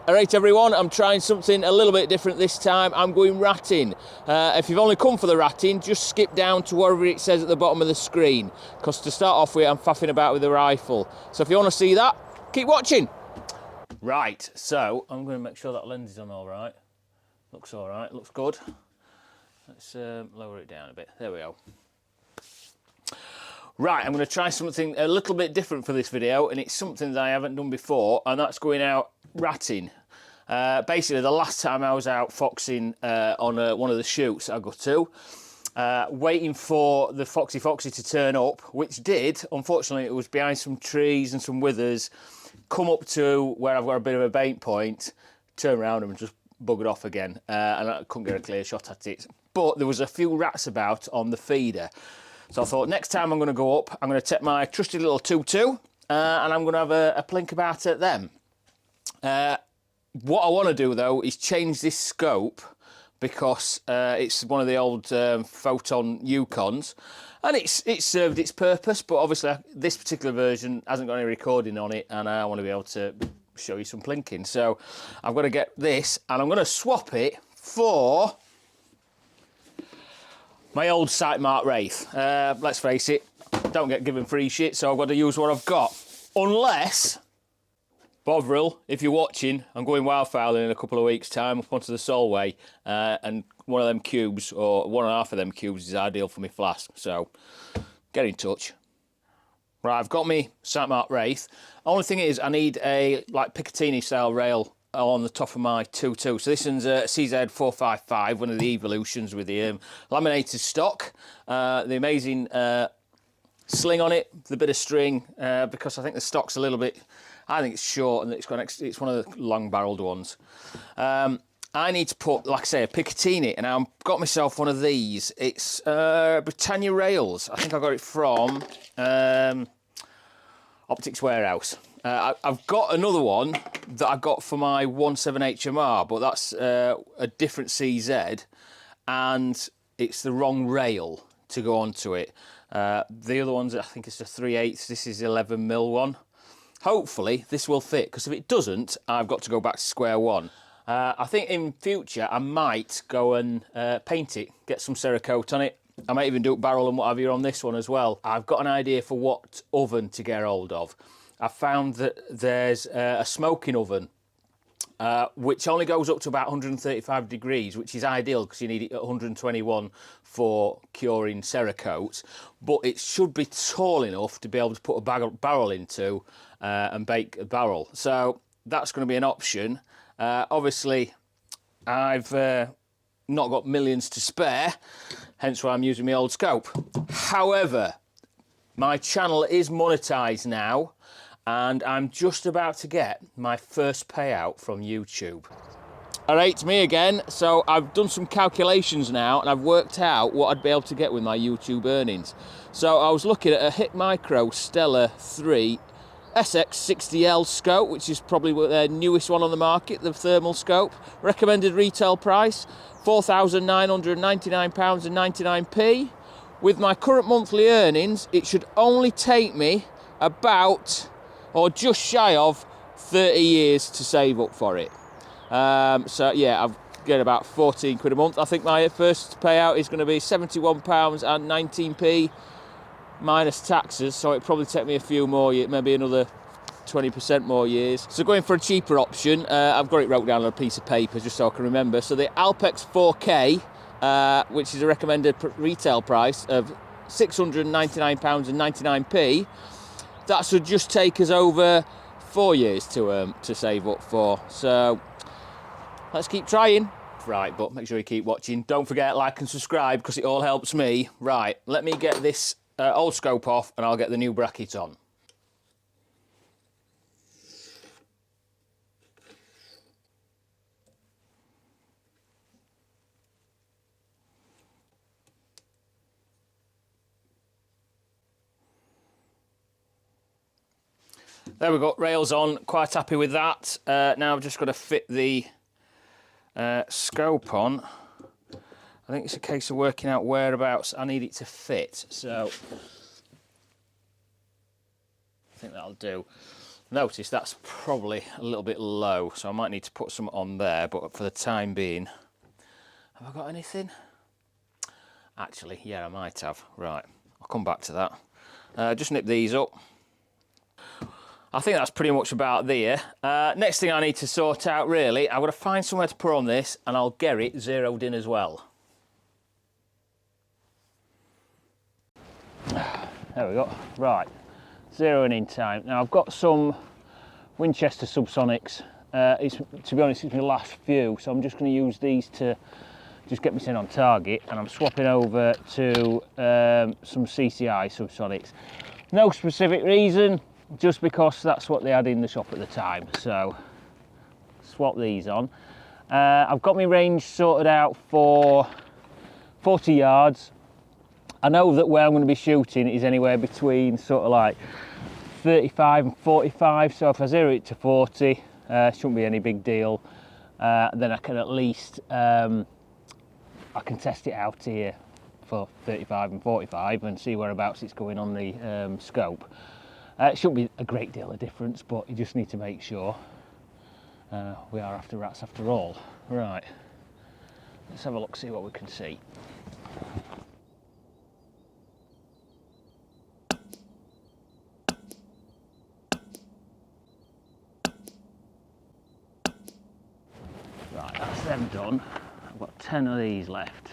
Alright everyone, I'm trying something a little bit different this time. I'm going ratting. If you've only come for the ratting, just skip down to wherever it says at the bottom of the screen, because to start off with, I'm faffing about with the rifle. So if you want to see that, keep watching. Right, so I'm going to make sure that lens is on alright. Looks alright, looks good. Let's lower it down a bit. There we go. Right, I'm going to try something a little bit different for this video, and it's something that I haven't done before, and that's going out ratting. Basically, the last time I was out foxing on one of the shoots I got to, waiting for the foxy to turn up, which did. Unfortunately, it was behind some trees and some withers, come up to where I've got a bit of a bait point, turn around and just buggered off again, and I couldn't get a clear shot at it. But there was a few rats about on the feeder. So I thought, next time I'm going to go up, I'm going to take my trusty little 2-2, and I'm going to have a plink about at them. What I want to do, though, is change this scope, because it's one of the old Photon Yukons, and it's served its purpose, but obviously this particular version hasn't got any recording on it, and I want to be able to show you some plinking. So I've got to get this, and I'm going to swap it for my old sight mark wraith. Let's face it, don't get given free shit, so I've got to use what I've got. Unless, Bovril, if you're watching, I'm going wildfowling in a couple of weeks' time up onto the Solway, and one of them cubes, or one and a half of them cubes, is ideal for my flask, so get in touch. Right, I've got me sight mark wraith. Only thing is, I need a like Picatinny style rail on the top of my 2-2. So this one's a CZ455, one of the evolutions with the laminated stock, the amazing sling on it, the bit of string, because I think the stock's a little bit, I think it's short, and it's one of the long barreled ones. I need to put, like I say, a Picatinny, and I've got myself one of these. It's Britannia Rails. I think I got it from Optics Warehouse. I've got another one that I got for my 17HMR, but that's a different CZ, and it's the wrong rail to go onto it. The other ones, I think it's a 3/8. This is 11mm one. Hopefully this will fit, because if it doesn't, I've got to go back to square one. I think in future I might go and paint it, get some Cerakote on it. I might even do barrel and what have you on this one as well. I've got an idea for what oven to get hold of. I found that there's a smoking oven, which only goes up to about 135 degrees, which is ideal because you need it at 121 for curing Cerakote, but it should be tall enough to be able to put a barrel into and bake a barrel. So that's going to be an option. Obviously, I've not got millions to spare, hence why I'm using my old scope. However, my channel is monetized now, and I'm just about to get my first payout from YouTube. All right, it's me again. So I've done some calculations now, and I've worked out what I'd be able to get with my YouTube earnings. So I was looking at a Hit Micro Stellar 3 SX60L scope, which is probably their newest one on the market, the thermal scope. Recommended retail price, £4,999.99. With my current monthly earnings, it should only take me about, or just shy of, 30 years to save up for it. So yeah, I've got about 14 quid a month. I think my first payout is going to be £71.19 minus taxes, so it'll probably take me a few more years, maybe another 20% more years. So going for a cheaper option, I've got it wrote down on a piece of paper just so I can remember. So the Alpex 4K, which is a recommended retail price of £699.99, that should just take us over 4 years to save up for. So let's keep trying. Right, but make sure you keep watching. Don't forget, like and subscribe, because it all helps me. Right, let me get this old scope off, and I'll get the new bracket on. There we go, rails on, quite happy with that. Now I've just got to fit the scope on. I think it's a case of working out whereabouts I need it to fit, so I think that'll do. Notice that's probably a little bit low, so I might need to put some on there, but for the time being, have I got anything? Actually, yeah, I might have. Right, I'll come back to that. Just nip these up. I think that's pretty much about there. Next thing I need to sort out, really, I've got to find somewhere to put on this, and I'll get it zeroed in as well. There we go. Right, zeroing in time. Now I've got some Winchester subsonics. To be honest, it's my last few, so I'm just going to use these to just get me sent on target, and I'm swapping over to some CCI subsonics. No specific reason, just because that's what they had in the shop at the time. So swap these on. I've got my range sorted out for 40 yards. I know that where I'm going to be shooting is anywhere between sort of like 35 and 45, so if I zero it to 40, shouldn't be any big deal. Then I can at least I can test it out here for 35 and 45 and see whereabouts it's going on the scope. It shouldn't be a great deal of difference, but you just need to make sure. We are after rats after all. Right, let's have a look, see what we can see. Right, that's them done. I've got 10 of these left.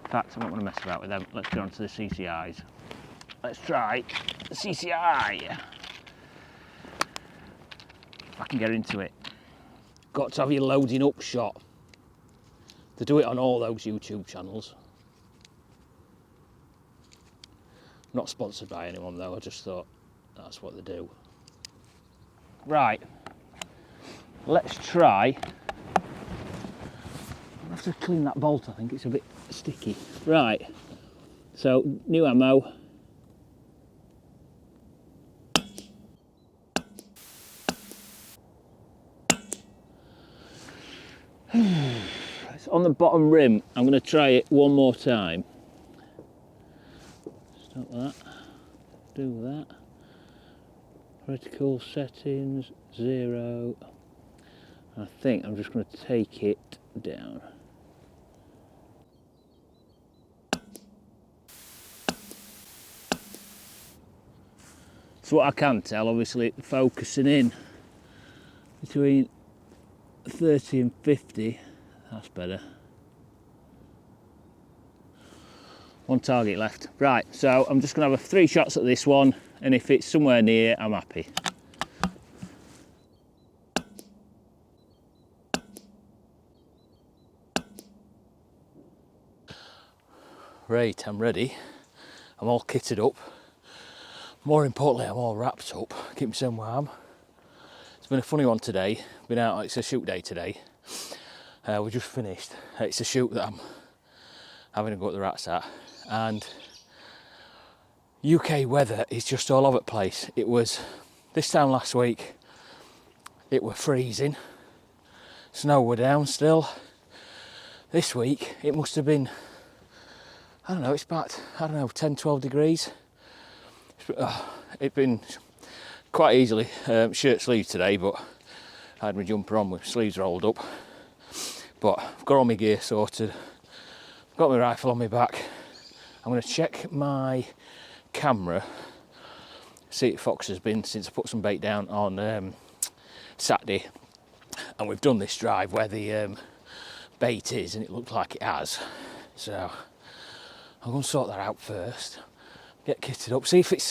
In fact, I'm not going to mess about with them. Let's get on to the CCIs. Let's try the CCI. If I can get into it. Got to have your loading up shot. They do it on all those YouTube channels. Not sponsored by anyone though, I just thought that's what they do. Right. Let's try. I'll have to clean that bolt, I think it's a bit sticky. Right, so new ammo. It's on the bottom rim. I'm going to try it one more time. Stop that. Do that. Reticle settings 0. I think I'm just going to take it down. So what I can tell, obviously, focusing in between 30 and 50, that's better. One target left. Right, so I'm just going to have 3 shots at this one, and if it's somewhere near, I'm happy. Right, I'm ready. I'm all kitted up. More importantly, I'm all wrapped up, keep myself warm. It's been a funny one today. Been out, it's a shoot day today. We just finished. It's a shoot that I'm having a go at the rats at. And UK weather is just all over the place. It was, this time last week, it were freezing. Snow were down still. This week, it must have been, I don't know, it's about, 10, 12 degrees. It's been quite easily shirt sleeves today, but I had my jumper on with sleeves rolled up. But I've got all my gear sorted, got my rifle on my back. I'm going to check my camera, see if Fox has been since I put some bait down on Saturday, and we've done this drive where the bait is, and it looked like it has. So I'm going to sort that out first, get kitted up, see if it's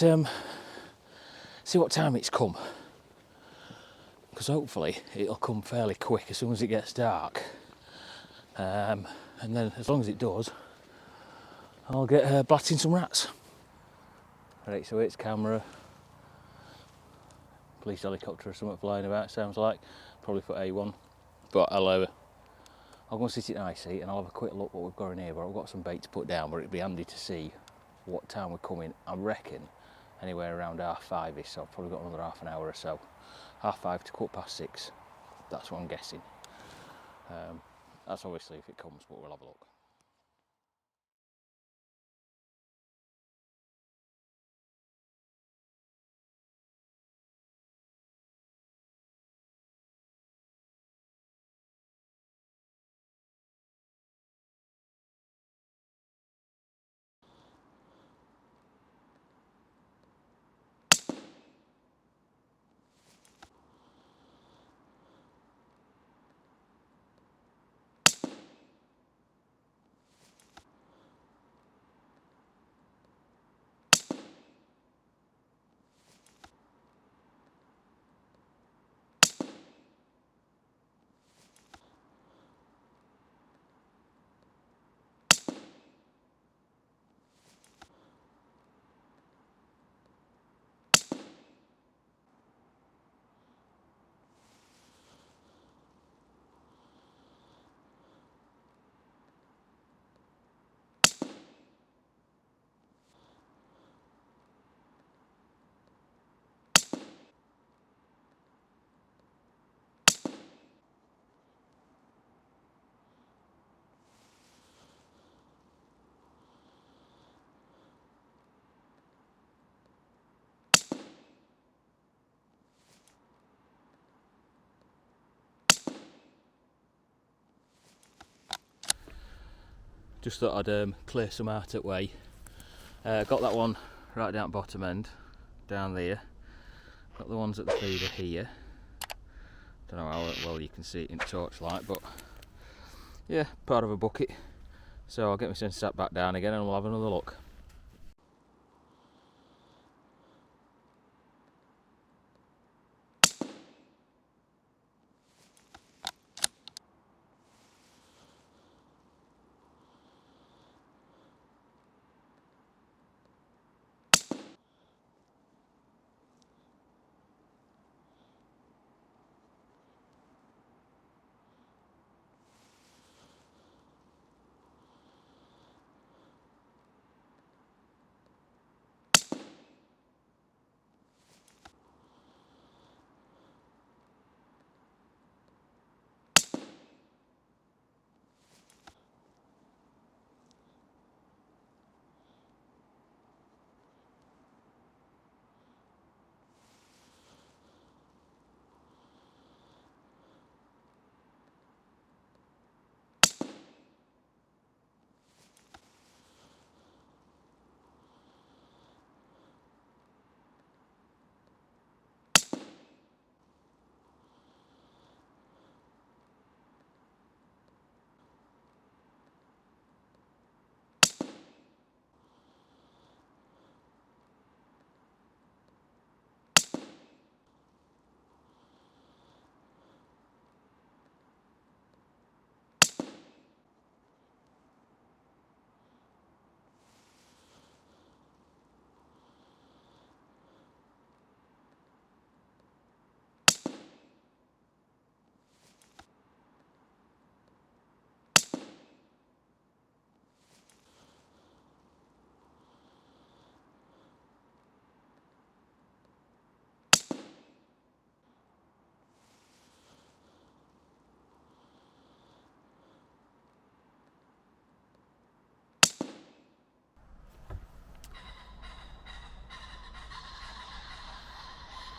see what time it's come, because hopefully it'll come fairly quick as soon as it gets dark, and then as long as it does, I'll get blatting some rats. Right, so it's camera, police helicopter or something flying about, sounds like, probably for A1, but I'll go and sit in high seat and I'll have a quick look what we've got in here. But I've got some bait to put down, but it'd be handy to see what time we're coming. I reckon anywhere around 5:30ish, so I've probably got another half an hour or so. 5:30 to 6:15, that's what I'm guessing. That's obviously if it comes, but we'll have a look. just thought I'd clear some out at way. Got that one right down bottom end, down there. Got the ones at the feeder here. Don't know how well you can see it in torchlight, but yeah, part of a bucket. So I'll get my sensor back down again and we'll have another look.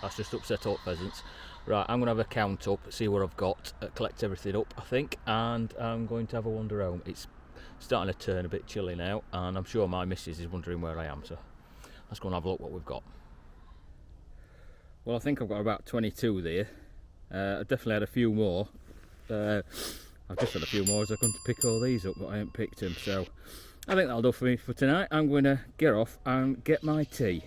That's just upset all pheasants. Right, I'm going to have a count up, see what I've got, collect everything up I think, and I'm going to have a wander home. It's starting to turn a bit chilly now, and I'm sure my missus is wondering where I am, so let's go and have a look what we've got. Well, I think I've got about 22 there. I've definitely had a few more. I've just had a few more as I come to pick all these up, but I haven't picked them, so I think that'll do for me for tonight. I'm going to get off and get my tea.